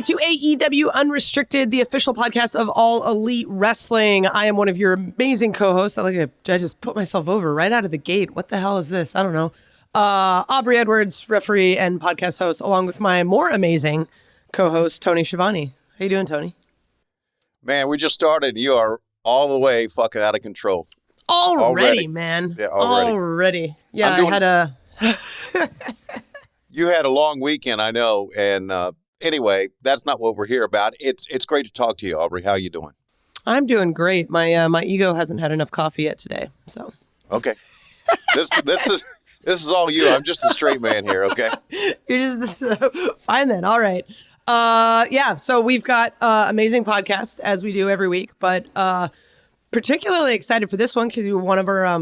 to AEW Unrestricted, the official podcast of All Elite Wrestling. I am one of your amazing co-hosts. I just put myself over right out of the gate. What the hell is this? I don't know. Aubrey Edwards, referee and podcast host, along with my more amazing co-host, Tony Schiavone. How you doing, Tony? Man, we just started. You are all the way fucking out of control. Already, man. Yeah, already. Yeah, I had a... You had a long weekend, I know, and anyway, that's not what we're here about. It's great to talk to you, Aubrey. How you doing? I'm doing great. My ego hasn't had enough coffee yet today, so. Okay. This is all you. I'm just a straight man here, okay? You're just fine then. All right. So we've got amazing podcast as we do every week, but particularly excited for this one because you're one of our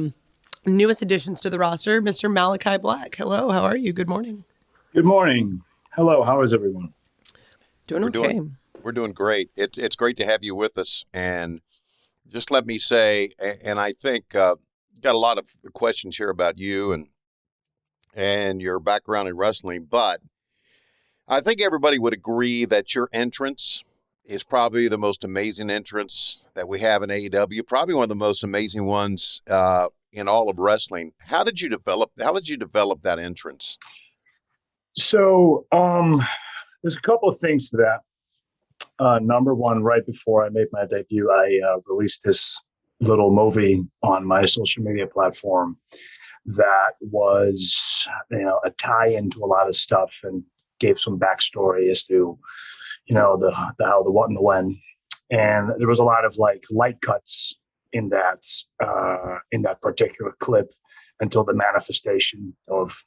newest additions to the roster, Mr. Malakai Black. Hello, how are you? Good morning. Good morning. Hello, how is everyone? Doing okay. We're doing great. It's great to have you with us. And just let me say, and I think got a lot of questions here about you and your background in wrestling, but I think everybody would agree that your entrance is probably the most amazing entrance that we have in AEW, probably one of the most amazing ones in all of wrestling. How did you develop that entrance? So there's a couple of things to that. Number one, right before I made my debut, I released this little movie on my social media platform that was, a tie-in to a lot of stuff and gave some backstory as to, the how, the what, and the when. And there was a lot of like light cuts in that particular clip until the manifestation of,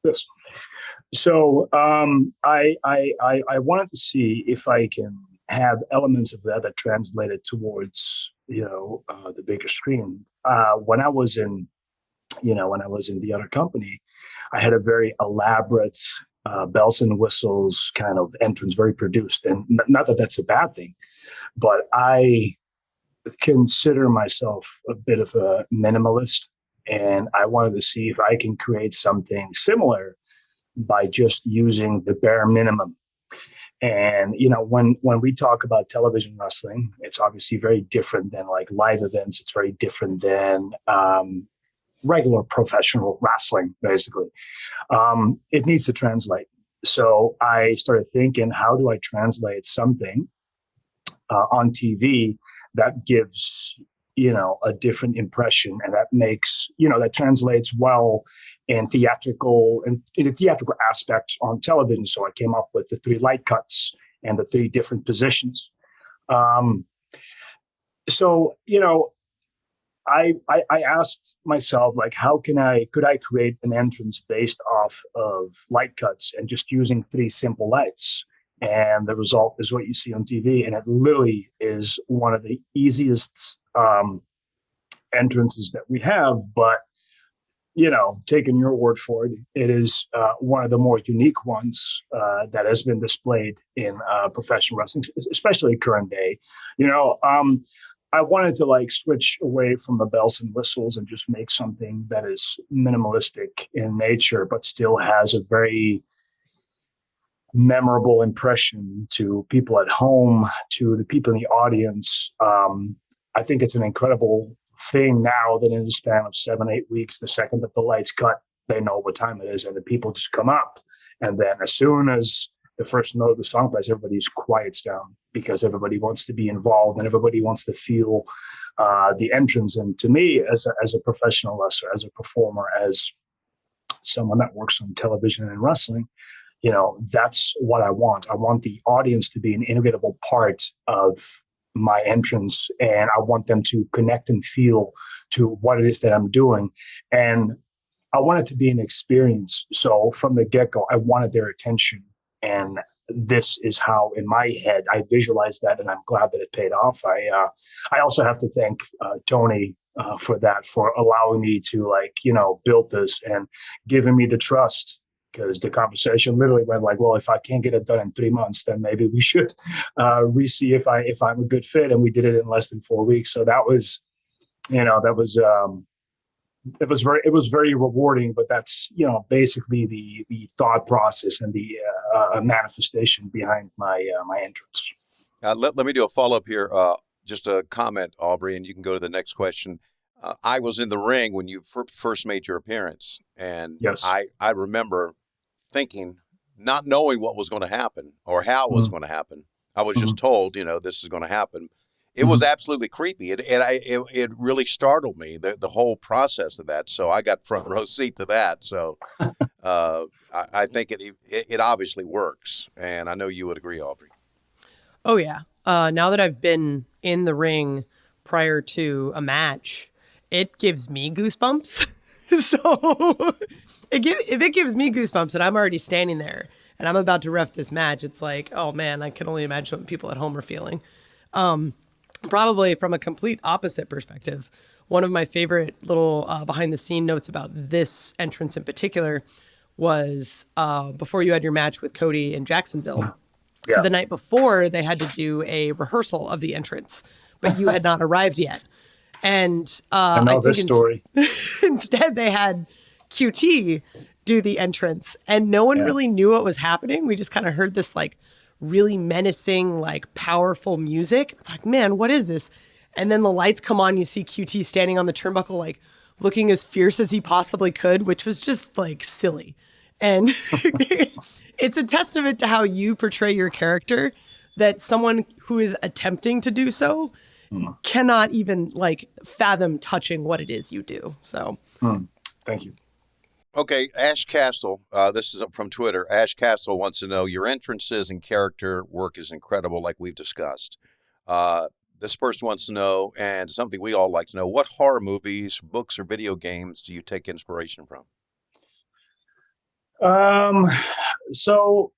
this. So I wanted to see if I can have elements of that translated towards the bigger screen. When I was in the other company, I had a very elaborate bells and whistles kind of entrance, very produced, and not that that's a bad thing, but I consider myself a bit of a minimalist. And I wanted to see if I can create something similar by just using the bare minimum. And, when we talk about television wrestling, it's obviously very different than like live events. It's very different than regular professional wrestling, basically. It needs to translate. So I started thinking, how do I translate something on TV that gives a different impression, and that makes, that translates well in the theatrical aspects on television. So I came up with the 3 light cuts and the 3 different positions. I asked myself, like, could I create an entrance based off of light cuts and just using 3 simple lights? And the result is what you see on TV. And it literally is one of the easiest entrances that we have. But, taking your word for it, it is one of the more unique ones that has been displayed in professional wrestling, especially current day. I wanted to switch away from the bells and whistles and just make something that is minimalistic in nature, but still has a very memorable impression to people at home, to the people in the audience. I think it's an incredible thing now that in the span of 7-8 weeks, the second that the lights cut, they know what time it is, and the people just come up. And then as soon as the first note of the song plays, everybody quiets down because everybody wants to be involved and everybody wants to feel the entrance. And to me, as a professional wrestler, as a performer, as someone that works on television and wrestling, that's what I want. I want the audience to be an integral part of my entrance, and I want them to connect and feel to what it is that I'm doing. And I want it to be an experience. So from the get-go, I wanted their attention. And this is how, in my head, I visualized that, and I'm glad that it paid off. I also have to thank Tony for that, for allowing me to build this and giving me the trust. Because the conversation literally went like, well, if I can't get it done in 3 months, then maybe we should re-see if I'm a good fit. And we did it in less than 4 weeks. So that was, it was very rewarding. But that's basically the thought process and the a manifestation behind my entrance. Let me do a follow-up here. Just a comment, Aubrey, and you can go to the next question. I was in the ring when you first made your appearance, and yes. I remember thinking, not knowing what was going to happen or how it was going to happen. I was just told, this is going to happen. It was absolutely creepy. It really startled me, the whole process of that. So I got front row seat to that. So I think it obviously works. And I know you would agree, Aubrey. Oh, yeah. Now that I've been in the ring prior to a match, it gives me goosebumps. So if it gives me goosebumps and I'm already standing there and I'm about to ref this match, it's like, oh, man, I can only imagine what people at home are feeling. Probably from a complete opposite perspective, one of my favorite little behind the scene notes about this entrance in particular was before you had your match with Cody in Jacksonville. Yeah. The night before, they had to do a rehearsal of the entrance, but you had not arrived yet. And I know this story. Instead, they had QT do the entrance, and no one really knew what was happening. We just kind of heard this like really menacing, like powerful music. It's like, man, what is this? And then the lights come on. You see QT standing on the turnbuckle, like looking as fierce as he possibly could, which was just like silly. And it's a testament to how you portray your character that someone who is attempting to do so cannot even like fathom touching what it is you do. So thank you. Okay, Ash Castle, this is from Twitter. Ash Castle wants to know, your entrances and character work is incredible, like we've discussed. This person wants to know, and something we all like to know, what horror movies, books, or video games do you take inspiration from? So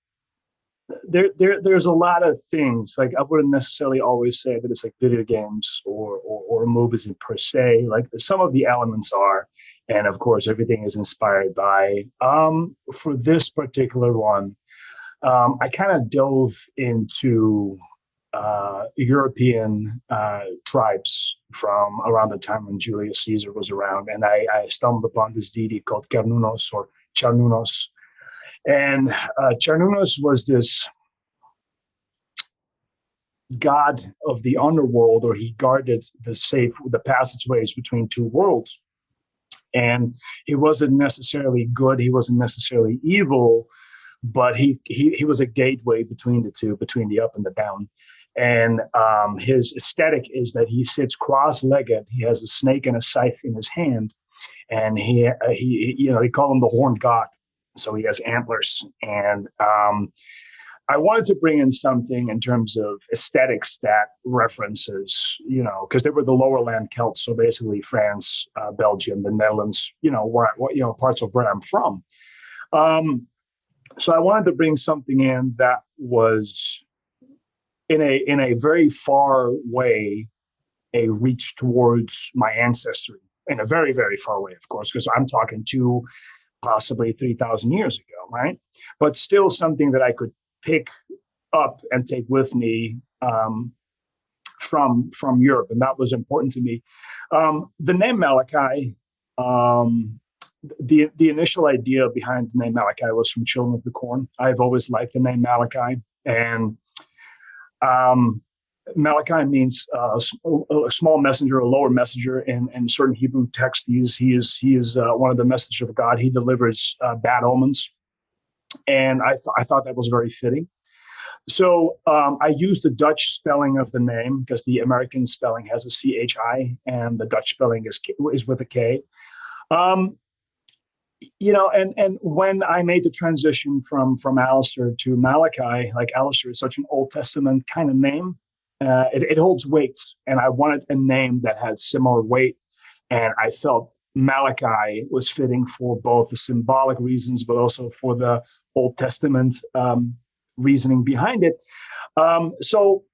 there's a lot of things. Like, I wouldn't necessarily always say that it's like video games or movies in per se. Like, some of the elements are. And of course, everything is inspired by, for this particular one, I kind of dove into European tribes from around the time when Julius Caesar was around. And I stumbled upon this deity called Carnunos or Charnunos. And Charnunos was this god of the underworld, or he guarded the passageways between two worlds. And he wasn't necessarily good. He wasn't necessarily evil, but he was a gateway between the two, between the up and the down. And his aesthetic is that he sits cross-legged. He has a snake and a scythe in his hand, and he they call him the horned god. So he has antlers. And I wanted to bring in something in terms of aesthetics that references, because they were the lower land Celts. So basically France, Belgium, the Netherlands, parts of where I'm from. So I wanted to bring something in that was in a very far way, a reach towards my ancestry, in a very, very far way, of course, because I'm talking to possibly 3,000 years ago, right? But still something that I could pick up and take with me from Europe, and that was important to me. The name Malakai, the initial idea behind the name Malakai was from Children of the Corn. I've always liked the name Malakai, and Malakai means a small messenger, a lower messenger. In certain Hebrew texts, he is one of the messengers of God. He delivers bad omens. And I thought that was very fitting. So I used the Dutch spelling of the name, because the American spelling has a CHI and the Dutch spelling is with a K. And when I made the transition from Alistair to Malakai, like, Alistair is such an Old Testament kind of name. It holds weight, and I wanted a name that had similar weight. And I felt Malakai was fitting for both the symbolic reasons, but also for the Old Testament reasoning behind it. So,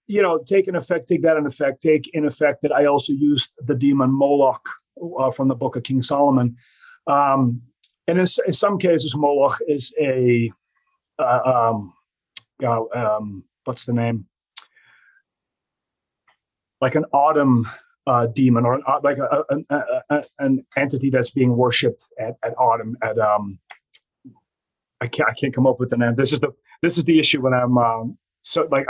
take in effect that I also used the demon Moloch from the Book of King Solomon. And in some cases, Moloch is what's the name? Like an autumn demon, or like an entity that's being worshipped at autumn, I can't come up with an answer. This is the issue when I'm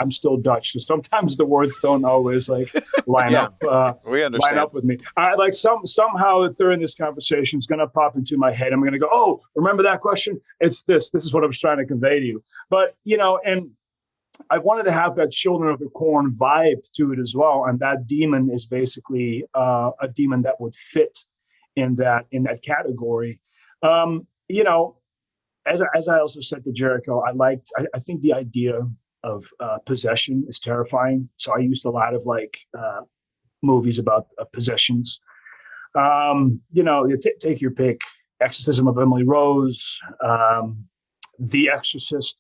I'm still Dutch, so sometimes the words don't always like line Yeah, up. we understand. Line up with me. I like somehow during this conversation it's going to pop into my head. I'm going to go, oh, remember that question? It's this. This is what I was trying to convey to you. But and I wanted to have that Children of the Corn vibe to it as well, and that demon is basically a demon that would fit in that category. As I also said to Jericho, I think the idea of possession is terrifying. So I used a lot of movies about possessions. Take your pick: Exorcism of Emily Rose, The Exorcist.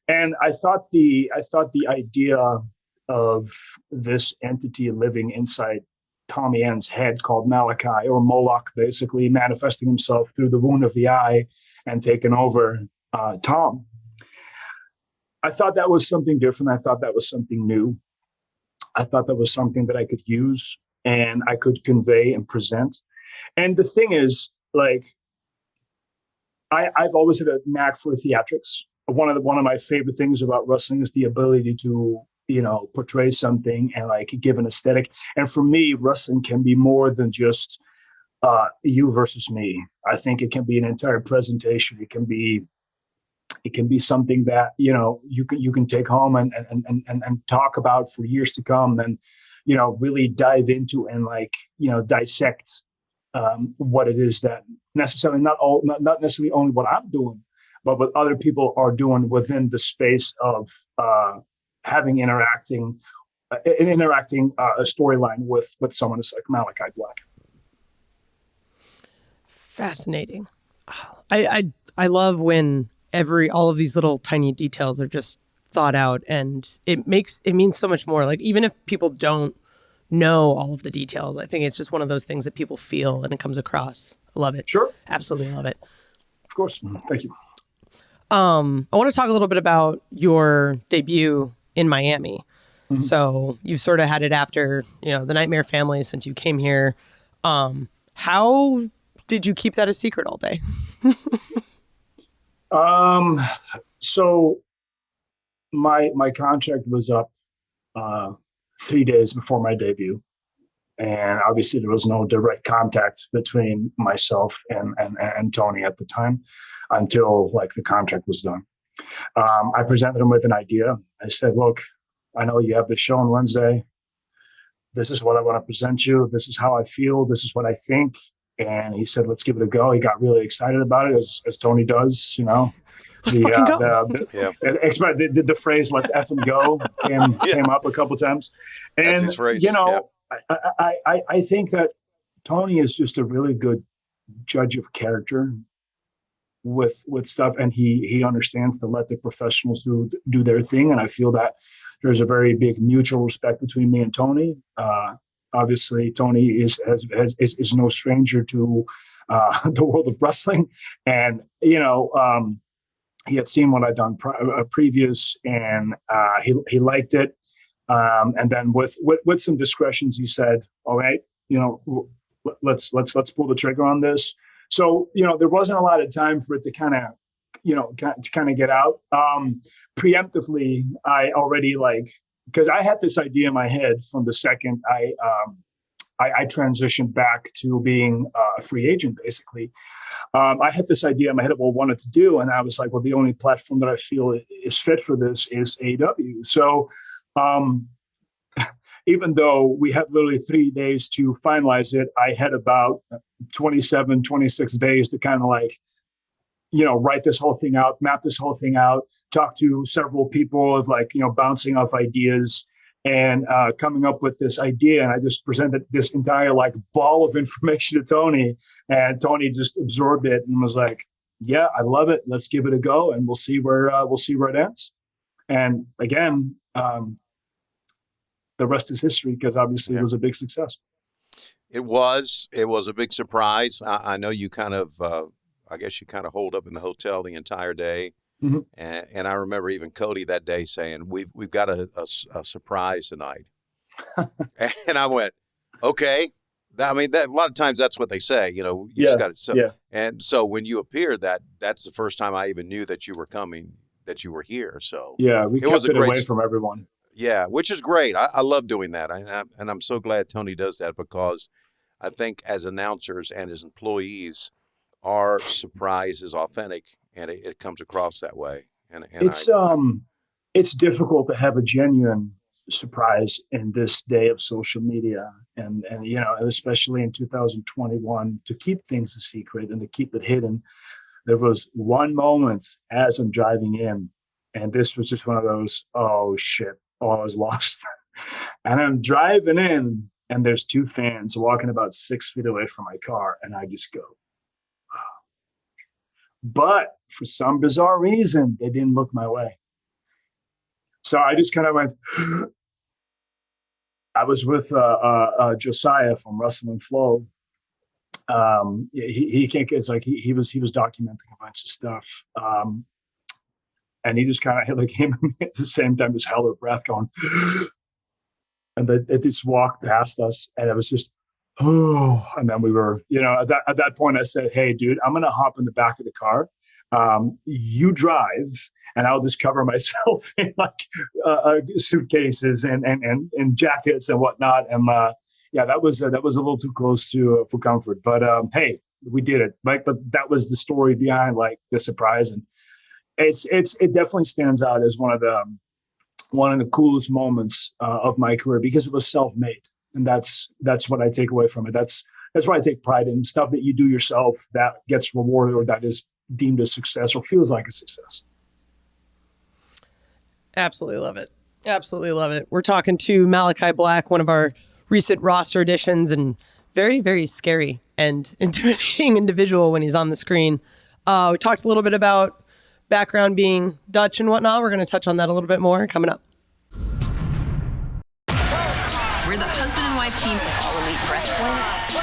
And I thought the idea of this entity living inside Tommy End's head, called Malakai, or Moloch, basically manifesting himself through the wound of the eye and taking over Tom. I thought that was something different. I thought that was something new. I thought that was something that I could use and I could convey and present. And the thing is, I've always had a knack for theatrics. One of my favorite things about wrestling is the ability to, portray something and give an aesthetic. And for me, wrestling can be more than just you versus me. I think it can be an entire presentation. It can be something that you can take home and talk about for years to come, and really dive into and dissect what it is that necessarily not necessarily only what I'm doing, but what other people are doing within the space of having interacting a storyline with someone like Malakai Black. Fascinating. I love when all of these little tiny details are just thought out, and it means so much more. Even if people don't know all of the details, I think it's just one of those things that people feel and it comes across. I love it. Sure. Absolutely love it. Of course. Thank you. I want to talk a little bit about your debut in Miami. Mm-hmm. So you've sort of had it after, the Nightmare Family since you came here. How did you keep that a secret all day? So my contract was up 3 days before my debut, and obviously there was no direct contact between myself and Tony at the time until the contract was done. I presented him with an idea. I said, look, I know you have this show on Wednesday. This is what I want to present you. This is how I feel. This is what I think. And he said, let's give it a go. He got really excited about it, as Tony does, Let's fucking go. The phrase "let's effing go" came up a couple times. And, that's his phrase. I think that Tony is just a really good judge of character with stuff, and he understands to let the professionals do their thing. And I feel that there's a very big mutual respect between me and Tony. Obviously, Tony is no stranger to the world of wrestling, and he had seen what I'd done previous, and he liked it. And then with some discretions, he said, "All right, let's pull the trigger on this." So there wasn't a lot of time for it to kind of get out. Preemptively, I already because I had this idea in my head from the second I transitioned back to being a free agent, basically. I had this idea in my head of what I wanted to do, and I was like, well, the only platform that I feel is fit for this is AEW. So even though we had literally 3 days to finalize it, I had about 27, 26 days to kind of write this whole thing out, map this whole thing out, talk to several people of bouncing off ideas and coming up with this idea. And I just presented this entire ball of information to Tony, and Tony just absorbed it and was like, yeah, I love it. Let's give it a go, and we'll see where it ends. And again, the rest is history, because obviously it was a big success. It was a big surprise. I know you kind of, I guess you kind of holed up in the hotel the entire day. Mm-hmm. And I remember even Cody that day saying, we've got a surprise tonight. And I went, okay, I mean, that a lot of times that's what they say. You just got to. And so when you appeared, that's the first time I even knew that you were coming, that you were here. So we kept it away from everyone. Yeah, which is great. I love doing that. And I'm so glad Tony does that, because I think as announcers and as employees, our surprise is authentic, and it comes across that way. And it's difficult to have a genuine surprise in this day of social media, and especially in 2021, to keep things a secret and to keep it hidden. There was one moment as I'm driving in, and this was just one of those, oh shit, all is lost. And I'm driving in, and there's two fans walking about 6 feet away from my car, and I just go, wow. But for some bizarre reason, they didn't look my way. So I just kind of went. I was with Josiah from Wrestling Flow. He can't. It's like he was documenting a bunch of stuff, and he just kind of like came at the same time as held her breath, going, and they just walked past us, and it was just, oh. And then we were, at that point, I said, "Hey, dude, I'm gonna hop in the back of the car. You drive, and I'll just cover myself in like suitcases and jackets and whatnot." And that was a little too close to for comfort. But hey, we did it. But that was the story behind like the surprise, and it definitely stands out as one of the coolest moments of my career, because it was self-made, and that's what I take away from it. That's why I take pride in stuff that you do yourself that gets rewarded or that is deemed a success or feels like a success. Absolutely love it. Absolutely love it. We're talking to Malakai Black, one of our recent roster additions, and very, very scary and intimidating individual when he's on the screen. We talked a little bit about background being Dutch and whatnot. We're going to touch on that a little bit more coming up. We're the husband and wife team of All Elite Wrestling.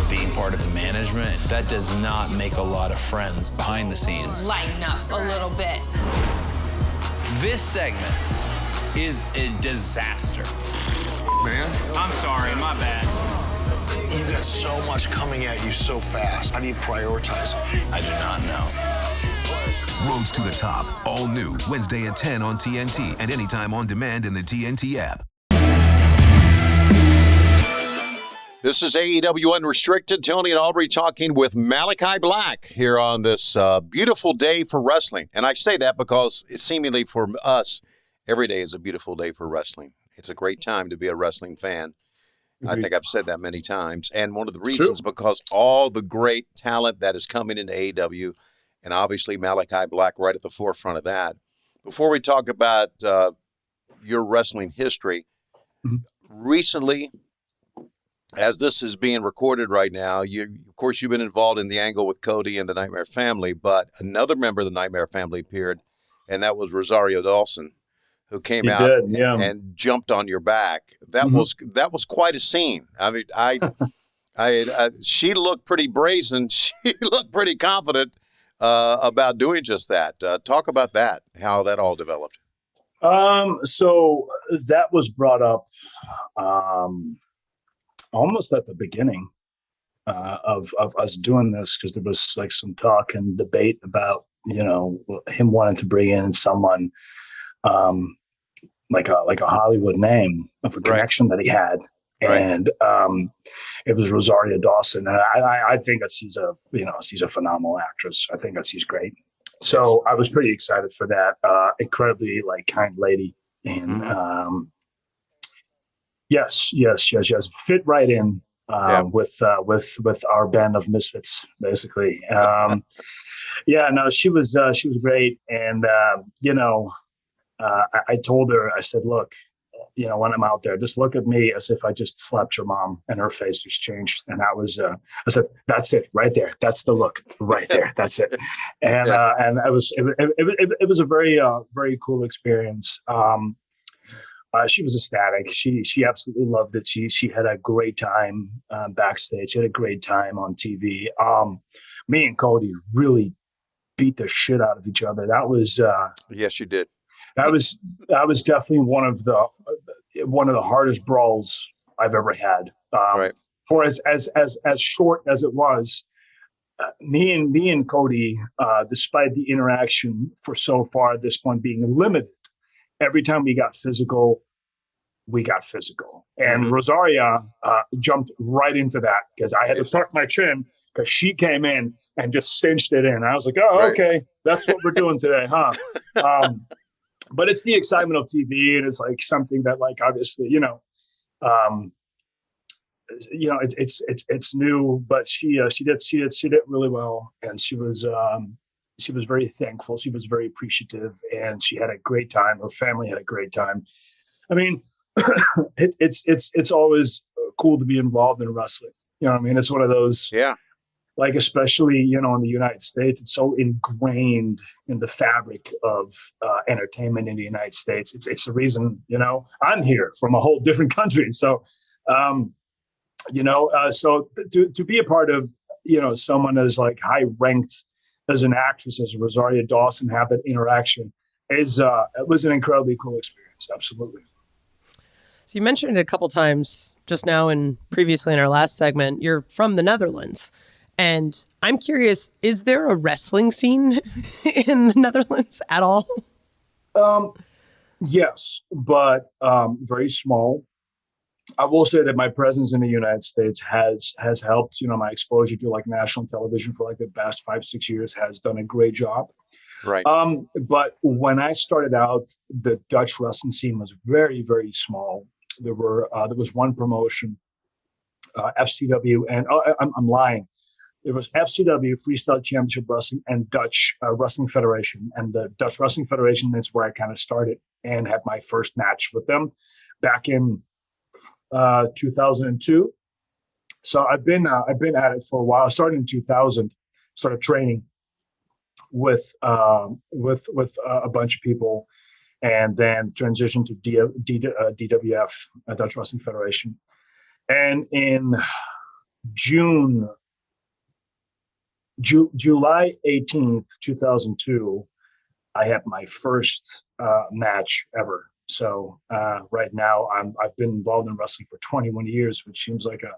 Being part of the management, that does not make a lot of friends behind the scenes. Lighten up a little bit. This segment is a disaster. Man, I'm sorry, my bad. you got so much coming at you so fast. How do you prioritize? I do not know. Roads to the Top, all new, Wednesday at 10 on TNT and anytime on demand in the TNT app. This is AEW Unrestricted. Tony and Aubrey talking with Malakai Black here on this beautiful day for wrestling. And I say that because it's seemingly for us, every day is a beautiful day for wrestling. It's a great time to be a wrestling fan. I think I've said that many times. And one of the reasons, because all the great talent that is coming into AEW, and obviously Malakai Black right at the forefront of that. Before we talk about your wrestling history, recently, as this is being recorded right now, of course, you've been involved in the angle with Cody and the Nightmare Family, but another member of the Nightmare Family appeared, and that was Rosario Dawson, who came out and jumped on your back. That was quite a scene. I mean, she looked pretty brazen. She looked pretty confident about doing just that. Talk about that, how that all developed. So that was brought up almost at the beginning of us doing this, because there was like some talk and debate about, him wanting to bring in someone like a Hollywood name of a connection that he had. And it was Rosario Dawson. And I think that she's a phenomenal actress. I think that she's great. So I was pretty excited for that. Incredibly kind lady. And yes. Fit right in with our band of misfits, basically. She was great. And, I told her, I said, look, when I'm out there, just look at me as if I just slapped your mom, and her face just changed. And I said, that's it right there. That's the look right there. That's it. And, and it was a very, very cool experience. She was ecstatic. She absolutely loved it. She had a great time backstage. She had a great time on TV. Me and Cody really beat the shit out of each other. That was yes, you did. That was definitely one of the hardest brawls I've ever had. for as short as it was, me and Cody, despite the interaction for so far at this point being limited, every time we got physical. And Rosaria jumped right into that because I had to tuck my chin because she came in and just cinched it in. I was like, oh, okay, that's what we're doing today, huh? But it's the excitement of TV, and it's like something that, like, obviously, it's new, but she did really well, and she was very thankful. She was very appreciative, and she had a great time. Her family had a great time. I mean, it's always cool to be involved in wrestling. You know what I mean? It's one of those, like, especially, in the United States, it's so ingrained in the fabric of entertainment in the United States. It's the reason, I'm here from a whole different country. So, so to be a part of, someone as like high ranked as an actress, as Rosaria Dawson, have that interaction it was an incredibly cool experience. Absolutely. So you mentioned it a couple times just now and previously in our last segment. You're from the Netherlands. And I'm curious, is there a wrestling scene in the Netherlands at all? Yes, but very small. I will say that my presence in the United States has helped. My exposure to like national television for like the past 5-6 years has done a great job. Right. But when I started out, the Dutch wrestling scene was very, very small. There was one promotion, FCW, and I'm lying. There was FCW, Freestyle Championship Wrestling, and Dutch Wrestling Federation. And the Dutch Wrestling Federation is where I kind of started and had my first match with them back in 2002. So I've been at it for a while. I started in 2000, started training with a bunch of people, and then transitioned to DWF, Dutch Wrestling Federation. And in July 18th, 2002, I had my first match ever. So right now I've been involved in wrestling for 21 years, which seems like a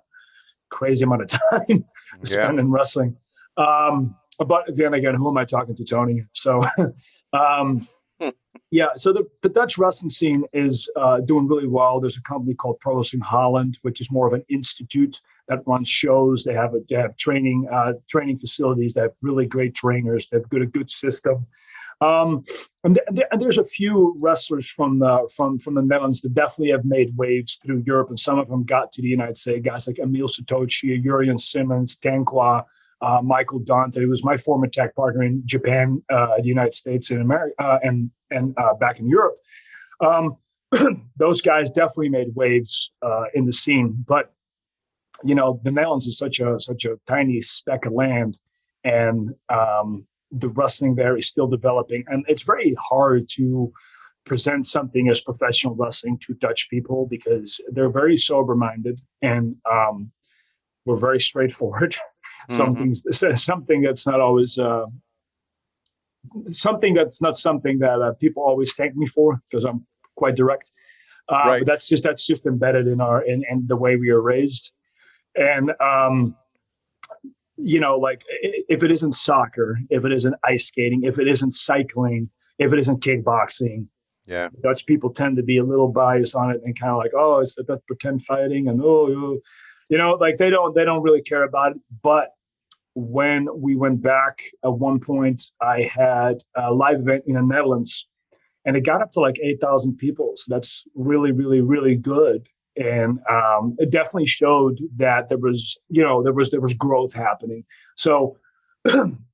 crazy amount of time to spend in wrestling. But then again, who am I talking to, Tony? So, so the Dutch wrestling scene is doing really well. There's a company called Pro Wrestling Holland, which is more of an institute that runs shows. They have training facilities. They have really great trainers. They have a good system. And there's a few wrestlers from the Netherlands that definitely have made waves through Europe, and some of them got to the United States. Guys like Emil Satoshi, Jurien Simmons, Tanqua, Michael Dante, who was my former tag partner in Japan, the United States, and America, and back in Europe. Those guys definitely made waves in the scene. But the Netherlands is such a tiny speck of land, and the wrestling there is still developing, and it's very hard to present something as professional wrestling to Dutch people because they're very sober-minded, and we're very straightforward. Something that's not always something that people always thank me for because I'm quite direct. But that's just embedded in the way we are raised. And like if it isn't soccer, if it isn't ice skating, if it isn't cycling, if it isn't kickboxing, Dutch people tend to be a little biased on it and kind of like, oh, it's that pretend fighting, and like they don't really care about it. But when we went back at one point, I had a live event in the Netherlands, and it got up to like 8,000 people. So that's really, really, really good. And it definitely showed that there was growth happening. So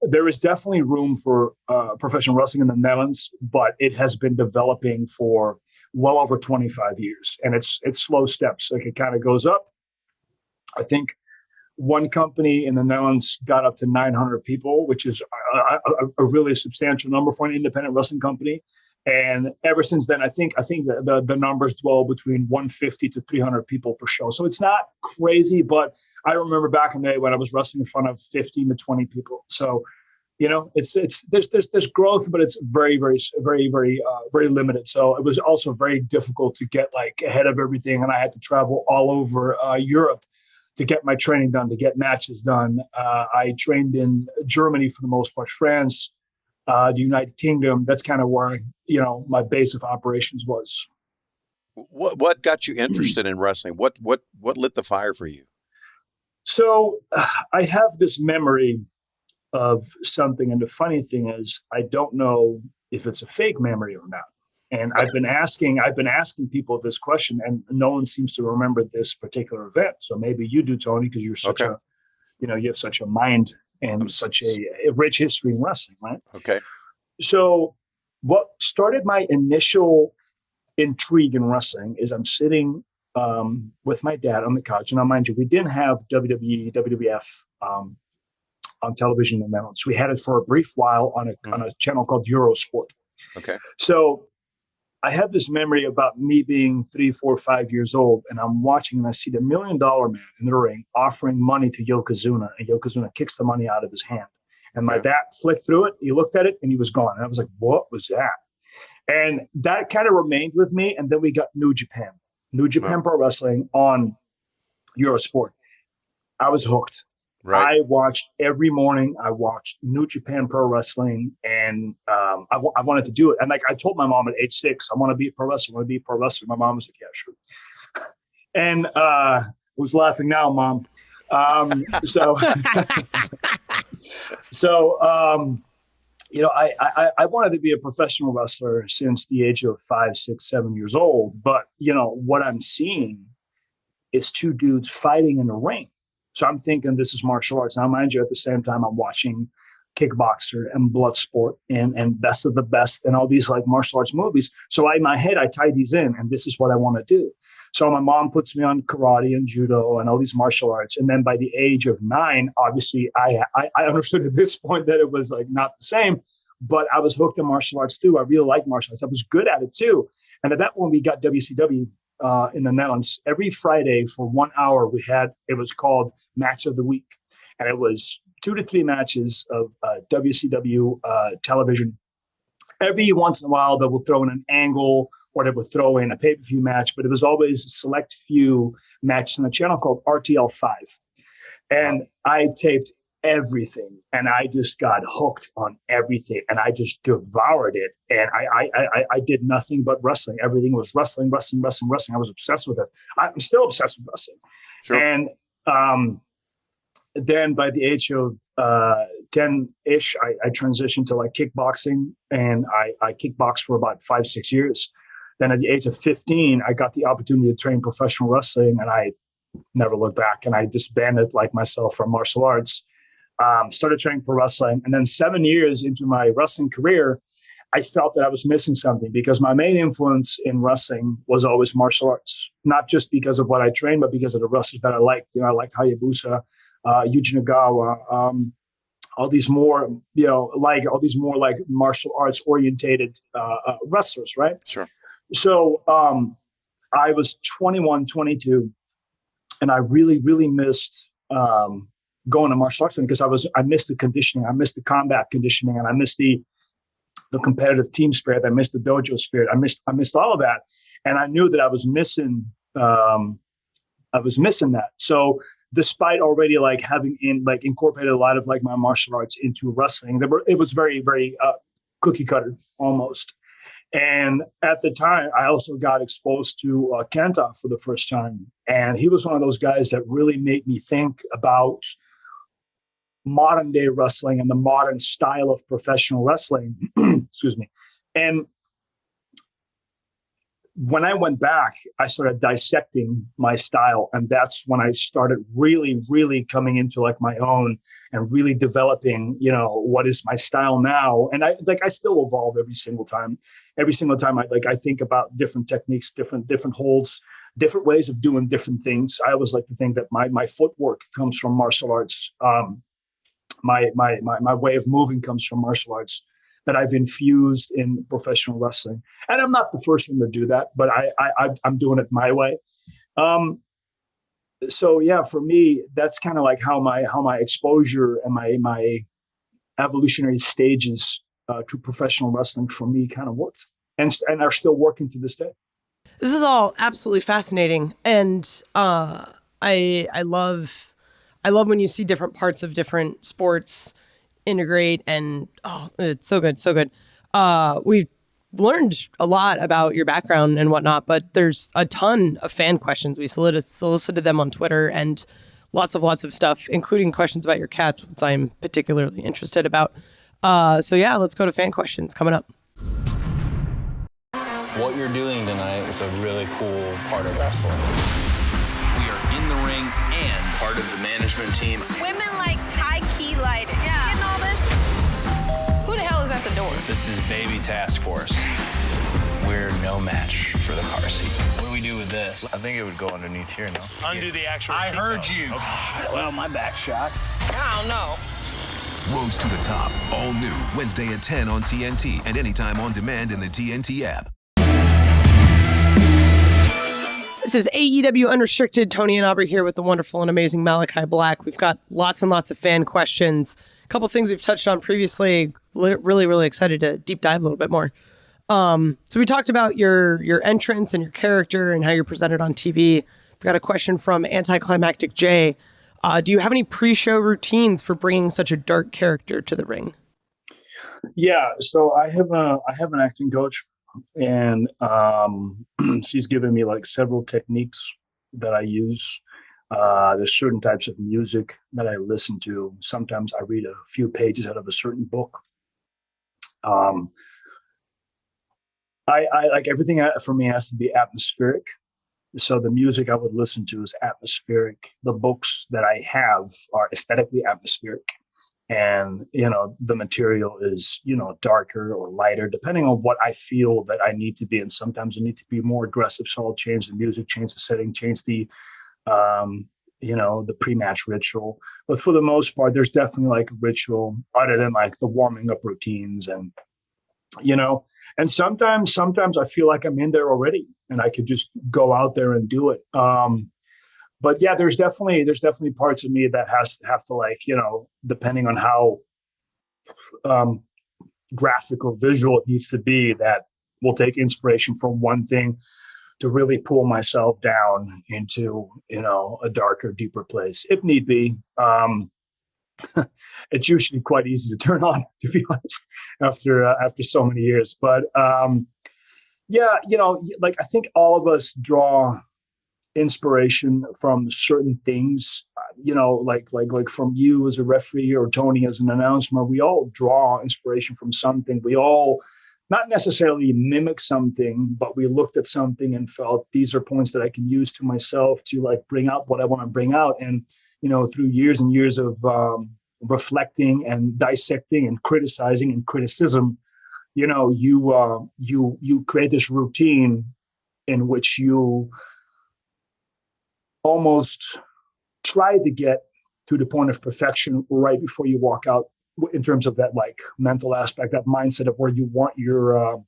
there is definitely room for professional wrestling in the Netherlands, but it has been developing for well over 25 years, and it's slow steps. Like it kind of goes up. I think one company in the Netherlands got up to 900 people, which is a really substantial number for an independent wrestling company. And ever since then, I think the numbers dwell between 150 to 300 people per show. So it's not crazy, but I remember back in the day when I was wrestling in front of 15 to 20 people. So, there's growth, but it's very, very, very, very, very limited. So it was also very difficult to get like ahead of everything, and I had to travel all over Europe get my training done, to get matches done. I trained in Germany for the most part, France, the United Kingdom. That's kind of where, my base of operations was. What got you interested in wrestling? What lit the fire for you? So I have this memory of something, and the funny thing is, I don't know if it's a fake memory or not. And I've been asking people this question, and no one seems to remember this particular event. So maybe you do, Tony, because you're such you have such a mind and such a rich history in wrestling, right? Okay. So what started my initial intrigue in wrestling is I'm sitting with my dad on the couch. And now, mind you, we didn't have WWE, WWF on television in the Netherlands. We had it for a brief while on a channel called Eurosport. Okay. So I have this memory about me being 3, 4, 5 years old, and I'm watching, and I see the $1 Million Man in the ring offering money to Yokozuna, and Yokozuna kicks the money out of his hand. And my dad flicked through it, he looked at it, and he was gone. And I was like, what was that? And that kind of remained with me. And then we got New Japan Pro Wrestling on Eurosport. I was hooked. Right. I watched every morning. I watched New Japan Pro Wrestling, and I wanted to do it. And I told my mom at age 6, I want to be a pro wrestler. I want to be a pro wrestler. My mom was like, yeah, sure. And who's laughing now, Mom? I wanted to be a professional wrestler since the age of 5, 6, 7 years old. But, what I'm seeing is two dudes fighting in the ring. So I'm thinking this is martial arts. Now, mind you, at the same time, I'm watching Kickboxer and Bloodsport and Best of the Best and all these martial arts movies. So in my head, I tie these in, and this is what I want to do. So my mom puts me on karate and judo and all these martial arts. And then by the age of 9, obviously, I understood at this point that it was not the same, but I was hooked in martial arts too. I really liked martial arts. I was good at it too. And at that point, we got WCW in the Netherlands. Every Friday for 1 hour, it was called Match of the Week. And it was 2 to 3 matches of WCW television. Every once in a while, they will throw in an angle or they would throw in a pay-per-view match, but it was always a select few matches on a channel called RTL 5. And I taped everything, and I just got hooked on everything, and I just devoured it. And I did nothing but wrestling. Everything was wrestling. I was obsessed with it. I'm still obsessed with wrestling. Sure. And then by the age of 10-ish, I transitioned to kickboxing, and I kickboxed for about 5, 6 years. Then at the age of 15, I got the opportunity to train professional wrestling, and I never looked back. And I disbanded myself from martial arts, started training pro wrestling. And then 7 years into my wrestling career, I felt that I was missing something, because my main influence in wrestling was always martial arts, not just because of what I trained, but because of the wrestlers that I liked. I liked Hayabusa, Yuji Nagawa, all these more, martial arts orientated wrestlers, right? Sure. So I was 21, 22, and I really, really missed going to martial arts because I missed the conditioning, I missed the combat conditioning, and I missed the competitive team spirit, I missed the dojo spirit, I missed all of that, and I knew that I was missing that. So despite already having incorporated a lot of my martial arts into wrestling, it was very, very cookie cutter almost. And at the time, I also got exposed to Kenta for the first time. And he was one of those guys that really made me think about modern day wrestling and the modern style of professional wrestling. Excuse me. And when I went back, I started dissecting my style. And that's when I started really, really coming into my own and really developing, what is my style now. And I still evolve every single time. Every single time I think about different techniques, different holds, different ways of doing different things. I always like to think that my footwork comes from martial arts. My way of moving comes from martial arts that I've infused in professional wrestling. And I'm not the first one to do that, but I'm doing it my way. So yeah, for me, that's kind of how my exposure and my evolutionary stages to professional wrestling for me kind of worked and are still working to this day. This is all absolutely fascinating. And I love when you see different parts of different sports integrate, and it's so good, so good. We've learned a lot about your background and whatnot, but there's a ton of fan questions. We solicited them on Twitter, and lots of stuff, including questions about your cats, which I'm particularly interested about. So yeah, let's go to fan questions coming up. What you're doing tonight is a really cool part of wrestling. We are in the ring and part of the management team. Women like high key lighting. Yeah. Getting all this? Who the hell is at the door? This is Baby Task Force. We're no match for the car seat. What do we do with this? I think it would go underneath here, no? Undo the actual I seat, heard though. you. Okay. Well, my back shot. I don't know. Roads to the Top, all new, Wednesday at 10 on TNT and anytime on demand in the TNT app. This is AEW Unrestricted. Tony and Aubrey here with the wonderful and amazing Malakai Black. We've got lots and lots of fan questions. A couple things we've touched on previously. Really excited to deep dive a little bit more. So we talked about your entrance and your character and how you're presented on TV. We've got a question from Anticlimactic Jay. Do you have any pre-show routines for bringing such a dark character to the ring? Yeah, so I have an acting coach, and she's given me like several techniques that I use. There's certain types of music that I listen to. Sometimes I read a few pages out of a certain book. I like everything for me has to be atmospheric. So the music I would listen to is atmospheric. The books that I have are aesthetically atmospheric. And, the material is, darker or lighter, depending on what I feel that I need to be. And sometimes I need to be more aggressive. So I'll change the music, change the setting, change the pre-match ritual. But for the most part, there's definitely like a ritual other than like the warming up routines and, and sometimes I feel like I'm in there already and I could just go out there and do it. But yeah, there's definitely parts of me that have to like, depending on how graphic or visual it needs to be, that will take inspiration from one thing to really pull myself down into, a darker, deeper place if need be. It's usually quite easy to turn on, to be honest, after so many years. But yeah, like I think all of us draw inspiration from certain things, like from you as a referee or Tony as an announcer. We all draw inspiration from something. We all not necessarily mimic something, but we looked at something and felt these are points that I can use to myself to like bring out what I want to bring out. And, through years and years of reflecting and dissecting and criticizing and criticism, you create this routine in which you almost try to get to the point of perfection right before you walk out, in terms of that like mental aspect, that mindset of where you want your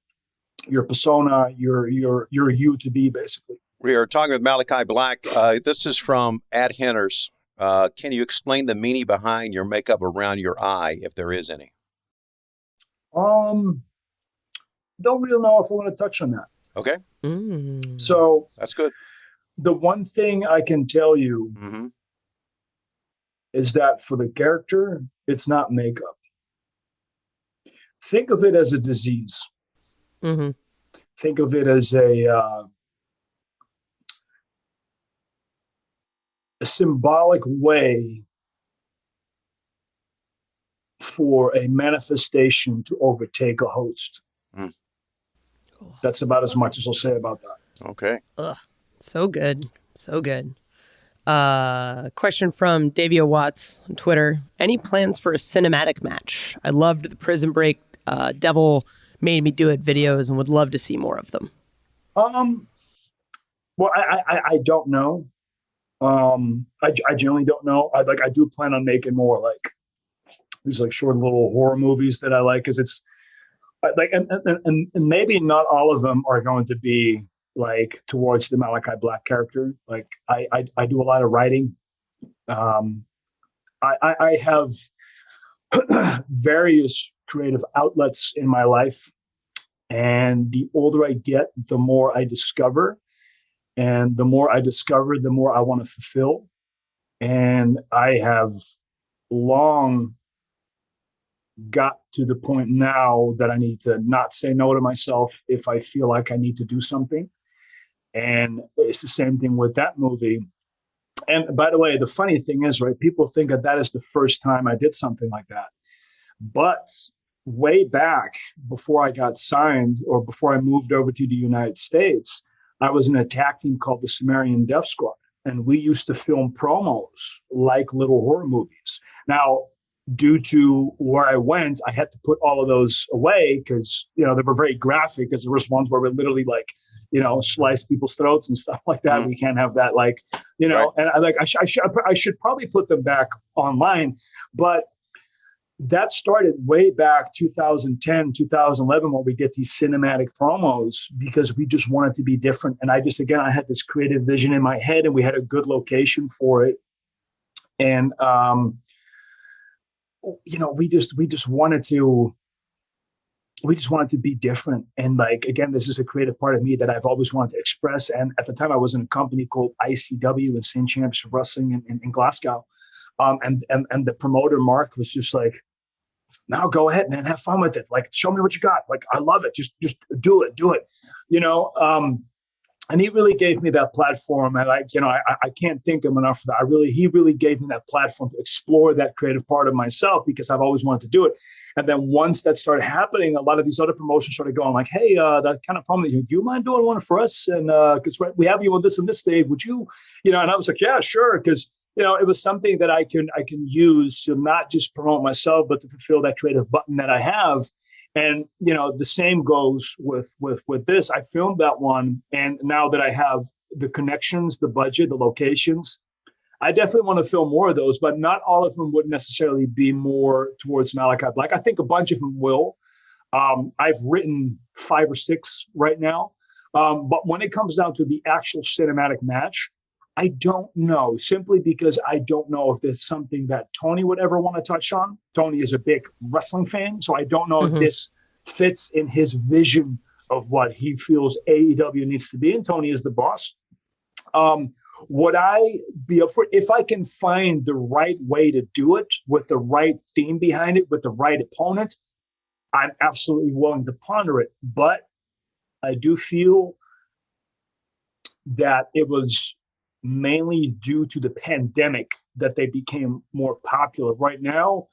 persona, your you to be, basically. We are talking with Malakai Black. This is from @Henners. Can you explain the meaning behind your makeup around your eye, if there is any? Don't really know if I want to touch on that. Okay. So that's good. The one thing I can tell you is that for the character, it's not makeup. Think of it as a disease. Think of it as a symbolic way for a manifestation to overtake a host. That's about as much as I'll say about that. Okay. So good. Question from Davio Watts on Twitter. Any plans for a cinematic match? I loved the Prison Break Devil Made Me Do It videos and would love to see more of them. Well, I don't know. I generally don't know. I do plan on making more like these like short little horror movies that I like, because it's like and maybe not all of them are going to be like towards the Malakai Black character. Like I do a lot of writing. I have various creative outlets in my life, and the older I get, the more I discover. And the more I discover, the more I want to fulfill. And I have long got to the point now that I need to not say no to myself if I feel like I need to do something. And it's the same thing with that movie. And by the way, the funny thing is, right, people think that is the first time I did something like that. But way back before I got signed or before I moved over to the United States, I was in a tag team called the Sumerian Death Squad. And we used to film promos like little horror movies. Now, due to where I went, I had to put all of those away because, they were very graphic, because there was ones where we literally slice people's throats and stuff like that. We can't have that, right. And I should probably put them back online, but that started way back 2010, 2011, when we did these cinematic promos, because we just wanted to be different. And I had this creative vision in my head, and we had a good location for it. And, we just wanted to be different. And again, this is a creative part of me that I've always wanted to express. And at the time I was in a company called ICW, Insane Championship Wrestling in Glasgow. And the promoter, Mark, was just like, "Now go ahead, man, have fun with it. Show me what you got. I love it. Just do it. And he really gave me that platform. And I can't thank him enough for that. He really gave me that platform to explore that creative part of myself, because I've always wanted to do it. And then once that started happening, a lot of these other promotions started going like, "Hey, that kind of promo, do you mind doing one for us? And because we have you on this and this stage, would you?" And I was like, "Yeah, sure," because it was something that I can use to not just promote myself, but to fulfill that creative button that I have. And, the same goes with this. I filmed that one. And now that I have the connections, the budget, the locations, I definitely want to film more of those, but not all of them would necessarily be more towards Malakai Black. I think a bunch of them will. I've written 5 or 6 right now. But when it comes down to the actual cinematic match, I don't know, simply because I don't know if there's something that Tony would ever want to touch on. Tony is a big wrestling fan, so I don't know if this fits in his vision of what he feels AEW needs to be, and Tony is the boss. Would I be up for it? If I can find the right way to do it, with the right theme behind it, with the right opponent, I'm absolutely willing to ponder it. But I do feel that it was mainly due to the pandemic that they became more popular. Right now,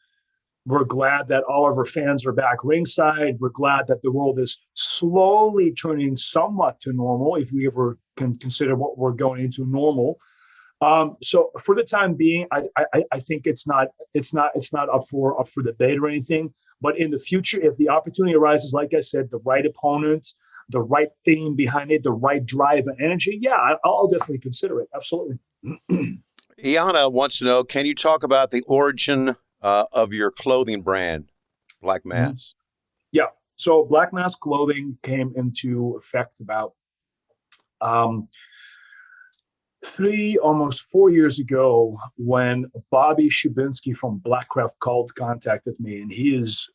we're glad that all of our fans are back ringside. We're glad that the world is slowly turning somewhat to normal, if we ever can consider what we're going into normal. So for the time being, I think it's not up for debate or anything. But in the future, if the opportunity arises, like I said, the right opponent, the right theme behind it, the right drive and energy, yeah, I'll definitely consider it. Absolutely. Iana wants to know, can you talk about the origin of your clothing brand, Black Mass? Yeah. So Black Mass clothing came into effect about almost 4 years ago, when Bobby Shubinsky from Blackcraft Cult contacted me. And he is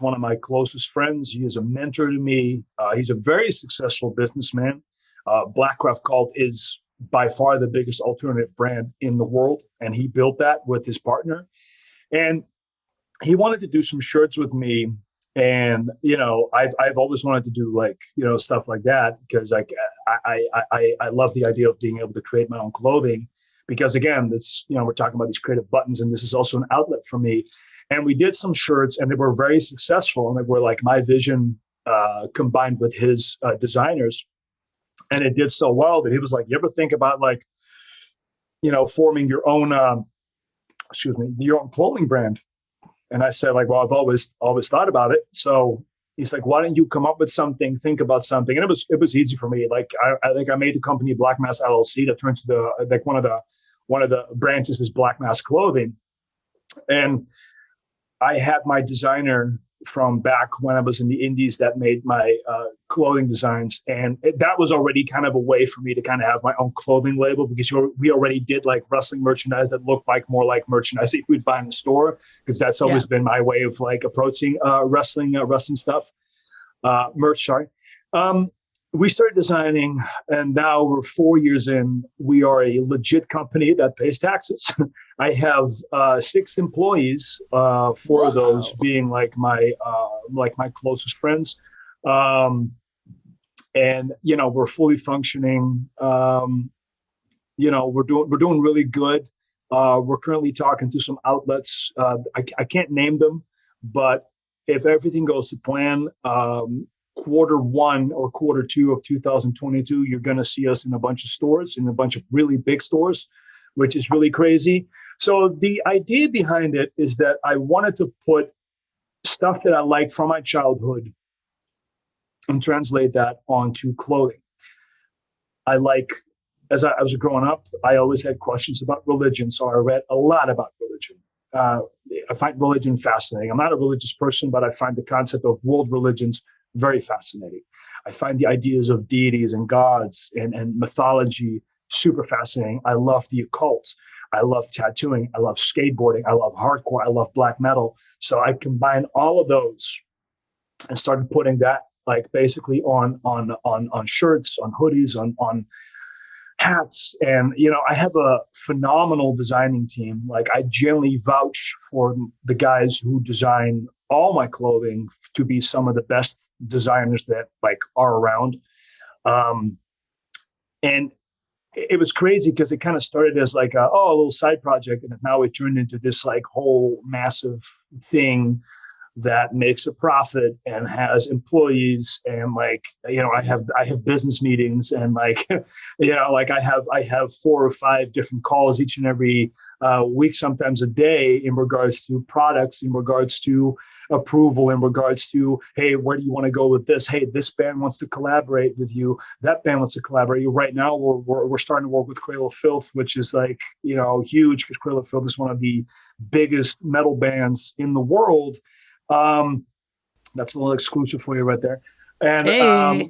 one of my closest friends. He is a mentor to me. He's a very successful businessman. Blackcraft Cult is by far the biggest alternative brand in the world, and he built that with his partner. And he wanted to do some shirts with me. And I've always wanted to do stuff like that, because I love the idea of being able to create my own clothing. Because again, it's we're talking about these creative buttons, and this is also an outlet for me. And we did some shirts, and they were very successful, and they were like my vision combined with his designers. And it did so well that he was like, "You ever think about forming your own your own clothing brand?" And I said, well, I've always thought about it. So he's like, "Why don't you come up with something, think about something?" And it was easy for me. I think I made the company Black Mass LLC that turns to one of the branches is Black Mass Clothing. And I had my designer from back when I was in the indies that made my clothing designs. And that was already kind of a way for me to kind of have my own clothing label, because we already did wrestling merchandise that looked more like merchandise that we'd buy in the store, because that's always been my way of approaching wrestling stuff, merch, sorry. we started designing, and now we're 4 years in. We are a legit company that pays taxes. I have 6 employees, 4 of those being like my closest friends. And, we're fully functioning. We're doing really good. We're currently talking to some outlets. I can't name them, but if everything goes to plan, Q1 or Q2 of 2022, you're going to see us in a bunch of stores, in a bunch of really big stores, which is really crazy. So the idea behind it is that I wanted to put stuff that I liked from my childhood and translate that onto clothing. As I was growing up, I always had questions about religion, so I read a lot about religion. I find religion fascinating. I'm not a religious person, but I find the concept of world religions very fascinating. I find the ideas of deities and gods and mythology super fascinating. I love the occult. I love tattooing. I love skateboarding. I love hardcore. I love black metal. So I combined all of those and started putting that basically on shirts, on hoodies, on hats. And, I have a phenomenal designing team. I generally vouch for the guys who design all my clothing to be some of the best designers that are around. And it was crazy because it kind of started as a little side project. And now it turned into this whole massive thing that makes a profit and has employees. And I have business meetings and I have 4 or 5 different calls each and every week, sometimes a day, in regards to products, in regards to approval, in regards to, hey, where do you want to go with this? Hey, this band wants to collaborate with you. That band wants to collaborate. Right now, we're starting to work with Cradle of Filth, which is huge, because Cradle of Filth is one of the biggest metal bands in the world. That's a little exclusive for you right there. And, hey.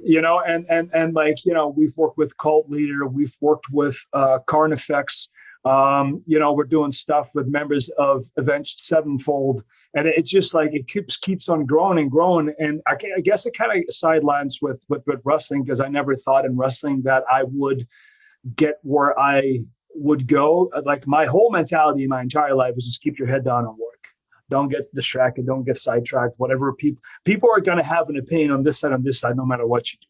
We've worked with Cult Leader. We've worked with Carnifex. We're doing stuff with members of Avenged Sevenfold. And it's just it keeps on growing and growing. And I guess it kind of sidelines with wrestling, because I never thought in wrestling that I would get where I would go. My whole mentality in my entire life is just keep your head down and work. Don't get distracted. Don't get sidetracked. Whatever people are going to have an opinion on this side, no matter what you do.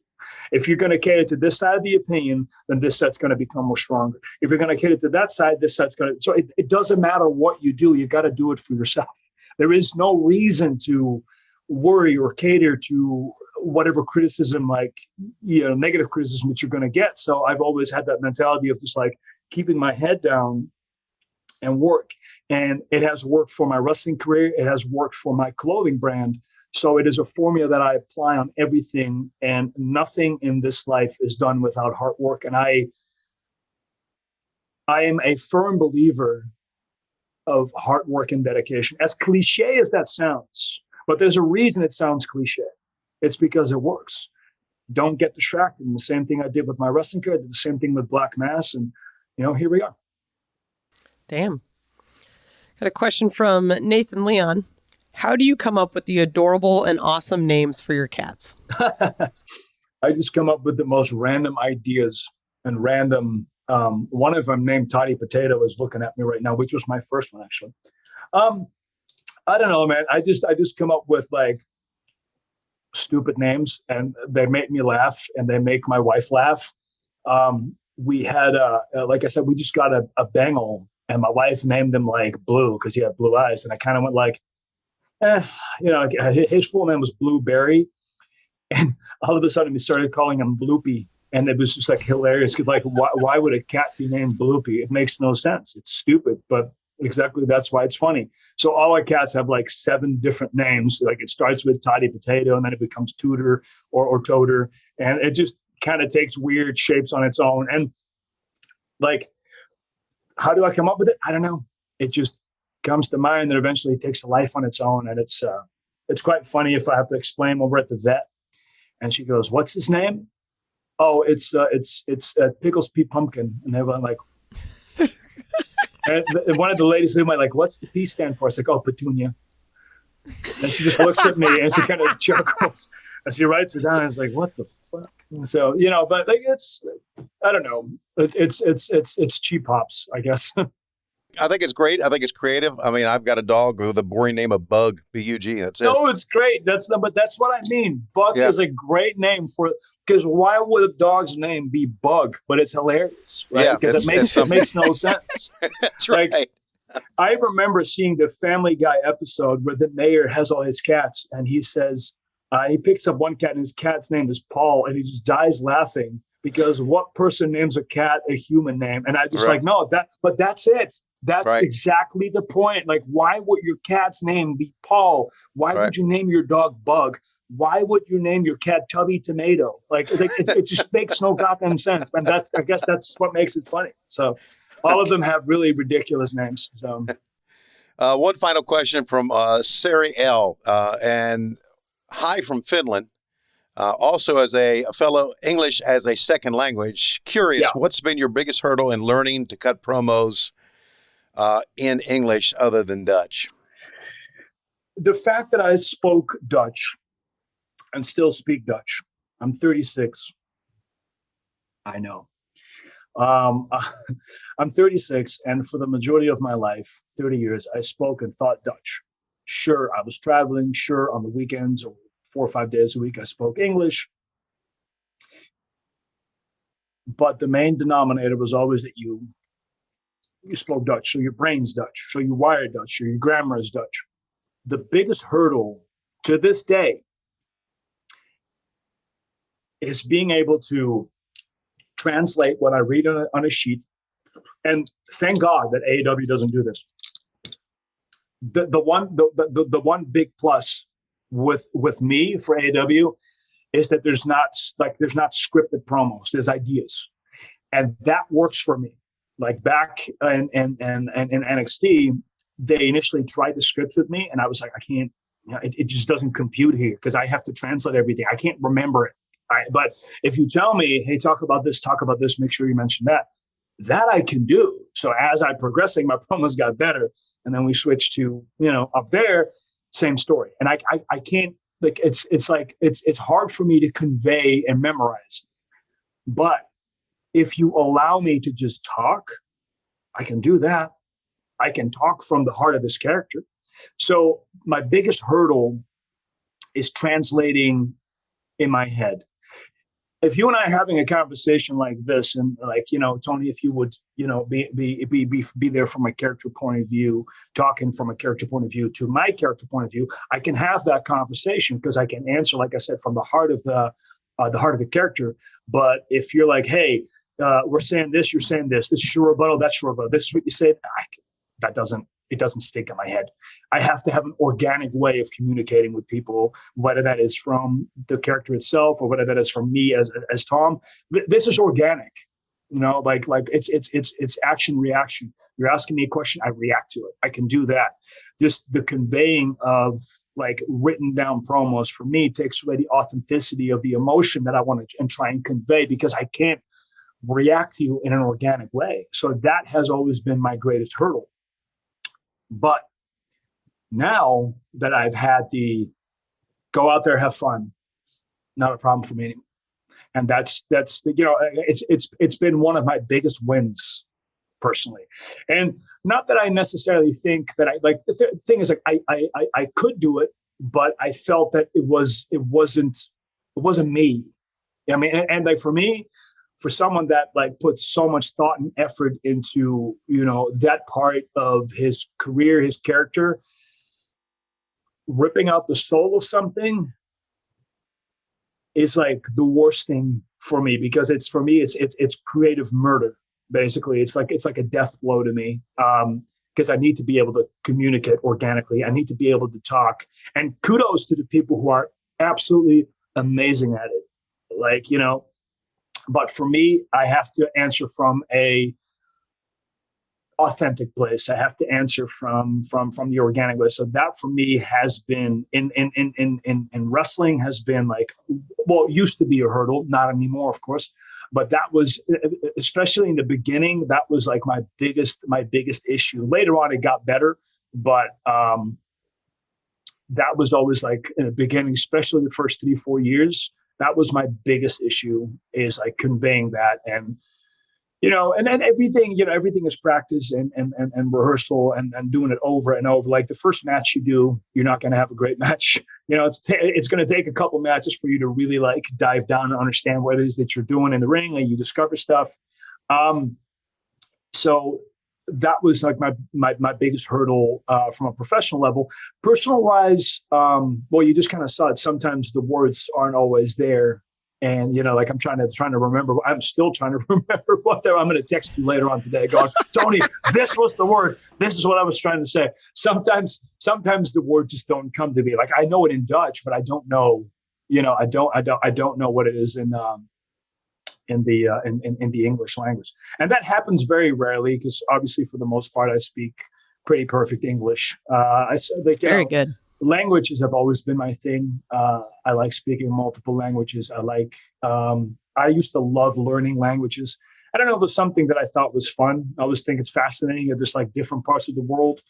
If you're going to cater to this side of the opinion, then this side's going to become more stronger. If you're going to cater to that side, this side's going to. So it doesn't matter what you do. You got to do it for yourself. There is no reason to worry or cater to whatever criticism, negative criticism that you're going to get. So I've always had that mentality of just keeping my head down and work. And it has worked for my wrestling career. It has worked for my clothing brand. So it is a formula that I apply on everything, and nothing in this life is done without hard work. And I am a firm believer of hard work and dedication, as cliche as that sounds, but there's a reason it sounds cliche. It's because it works. Don't get distracted. And the same thing I did with my wrestling career, I did the same thing with Black Mass. And, here we are. Damn. Got a question from Nathan Leon. How do you come up with the adorable and awesome names for your cats? I just come up with the most random ideas and random. One of them, named Toddy Potato, is looking at me right now, which was my first one, actually. I don't know, man. I just come up with stupid names, and they make me laugh, and they make my wife laugh. We had, like I said, we just got a Bengal, and my wife named him Blue because he had blue eyes, and I kind of went his full name was Blueberry, and all of a sudden we started calling him Bloopy, and it was just hilarious because why would a cat be named Bloopy? It makes no sense. It's stupid, but exactly that's why it's funny. So all our cats have 7 different names. It starts with Toddy Potato, and then it becomes Tudor or Toter, and it just kind of takes weird shapes on its own. And how do I come up with it? I don't know. It just comes to mind, and eventually it takes a life on its own. And it's quite funny if I have to explain when we're at the vet, and she goes, "What's his name?" "Oh, it's Pickles P. Pumpkin." And everyone and one of the ladies in my "What's the P stand for?" I was "Oh, Petunia." And she just looks at me and she kind of chuckles. as he writes it down, it's like, what the fuck? So, but like I don't know. It's cheap hops, I guess. I think it's great. I think it's creative. I mean, I've got a dog with a boring name of Bug, B-U-G. That's it. No, it's great. But that's what I mean. Bug is a great name because why would a dog's name be Bug? But it's hilarious, right? Yeah, because it makes no sense. That's right. Like, I remember seeing the Family Guy episode where the mayor has all his cats, and he says he picks up one cat, and his cat's name is Paul, and he just dies laughing because what person names a cat a human name? And I just but that's it. That's exactly the point. Like, why would your cat's name be Paul? Why would you name your dog Bug? Why would you name your cat Tubby Tomato? Like it just makes no goddamn sense. And I guess that's what makes it funny. So all of them have really ridiculous names. So one final question from Sari L. And hi from Finland. Also as a fellow English as a second language, curious, what's been your biggest hurdle in learning to cut promos in English other than Dutch? The fact that I spoke Dutch and still speak Dutch. I'm 36. I know. I'm 36, and for the majority of my life, 30 years, I spoke and thought Dutch. Sure, I was traveling. Sure, on the weekends or 4 or 5 days a week, I spoke English. But the main denominator was always that you spoke Dutch, so your brain's Dutch, so you wired Dutch, so your grammar is Dutch. The biggest hurdle to this day is being able to translate what I read on a sheet. And thank God that AEW doesn't do this. The one big plus with me for AEW is that there's not scripted promos, there's ideas. And that works for me. Like back in NXT, they initially tried the scripts with me, and I was like, I can't, it just doesn't compute here because I have to translate everything. I can't remember it. But if you tell me, hey, talk about this, make sure you mention that I can do. So as I'm progressing, my promos got better, and then we switched to up there, same story. And I can't, like, it's hard for me to convey and memorize, but if you allow me to just talk, I can do that. I can talk from the heart of this character. So my biggest hurdle is translating in my head. If you and I are having a conversation like this, and like, Tony, if you would, be there from a character point of view, talking from a character point of view to my character point of view, I can have that conversation because I can answer, like I said, from the heart of the character. But if you're like, hey, we're saying this, you're saying this is your rebuttal, that's your rebuttal, this is what you said, it doesn't stick in my head. I have to have an organic way of communicating with people, whether that is from the character itself or whether that is from me as Tom. This is organic, like it's action reaction. You're asking me a question, I react to it. I can do that. Just the conveying of like written down promos for me takes away the authenticity of the emotion that I want to and try and convey, because I can't react to you in an organic way. So that has always been my greatest hurdle. But now that I've had the go out there, have fun, not a problem for me anymore. And that's it's been one of my biggest wins personally. And not that I necessarily think that the thing is, like, I could do it, but I felt that it wasn't me. I mean, and like for me, for someone that like puts so much thought and effort into, that part of his career, his character, ripping out the soul of something is like the worst thing for me, because it's creative murder. Basically, it's like a death blow to me. Because I need to be able to communicate organically. I need to be able to talk. And kudos to the people who are absolutely amazing at it. But for me, I have to answer from a authentic place. I have to answer from the organic way. So that for me has been in wrestling has been like, well, it used to be a hurdle, not anymore, of course. But that was, especially in the beginning, that was like my biggest issue. Later on, it got better, but that was always like in the beginning, especially the first 3-4 years. That was my biggest issue, is like conveying that. And, and then everything is practice and rehearsal and doing it over and over. Like the first match you do, you're not going to have a great match. It's going to take a couple matches for you to really like dive down and understand what it is that you're doing in the ring, and you discover stuff. So that was like my biggest hurdle from a professional level. Personal wise, well, you just kind of saw it. Sometimes the words aren't always there. And, like I'm trying to remember. I'm still trying to remember what I'm going to text you later on today going, Tony, this was the word. This is what I was trying to say. Sometimes the words just don't come to me. Like I know it in Dutch, but I don't know, I don't know what it is in the English language. And that happens very rarely, because obviously for the most part, I speak pretty perfect English. Very good. Languages have always been my thing. I like speaking multiple languages. I used to love learning languages. I don't know, it was something that I thought was fun. I always think it's fascinating that there's like different parts of the world,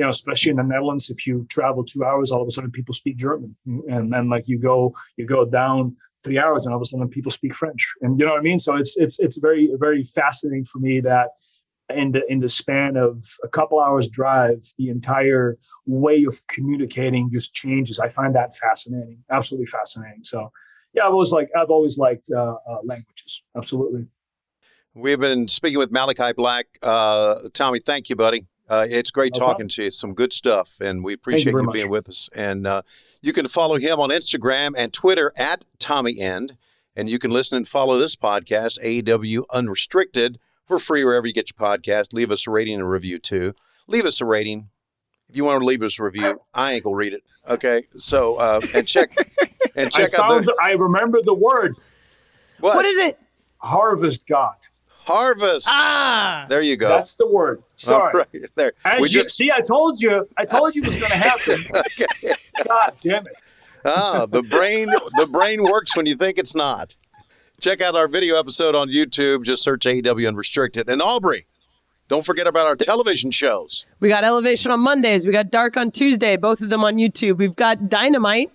especially in the Netherlands. If you travel 2 hours, all of a sudden people speak German. And then like you go down 3 hours and all of a sudden people speak French. And you know what I mean? So it's very, very fascinating for me that in the span of a couple hours drive, the entire way of communicating just changes. I find that fascinating, absolutely fascinating. So yeah, I've always liked languages. Absolutely. We've been speaking with Malakai Black. Tommy, thank you, buddy. It's great talking to you. Some good stuff, and we appreciate you being with us. And you can follow him on Instagram and Twitter at TommyEnd, and you can listen and follow this podcast, AEW Unrestricted, for free wherever you get your podcast. Leave us a rating and a review too. Leave us a rating. If you want to leave us a review, I ain't gonna read it. Okay. So and check out I remember the word. What is it? Harvest God. Harvest. There you go. That's the word. Sorry. Right, there. See, I told you it was gonna happen. Okay. God damn it. The brain works when you think it's not. Check out our video episode on YouTube. Just search AEW Unrestricted. And Aubrey, don't forget about our television shows. We got Elevation on Mondays. We got Dark on Tuesday, both of them on YouTube. We've got Dynamite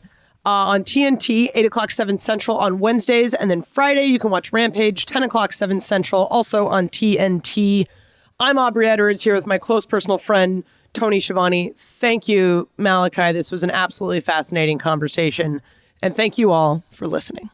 on TNT, 8 o'clock, 7 Central on Wednesdays. And then Friday, you can watch Rampage, 10 o'clock, 7 Central, also on TNT. I'm Aubrey Edwards here with my close personal friend, Tony Schiavone. Thank you, Malakai. This was an absolutely fascinating conversation. And thank you all for listening.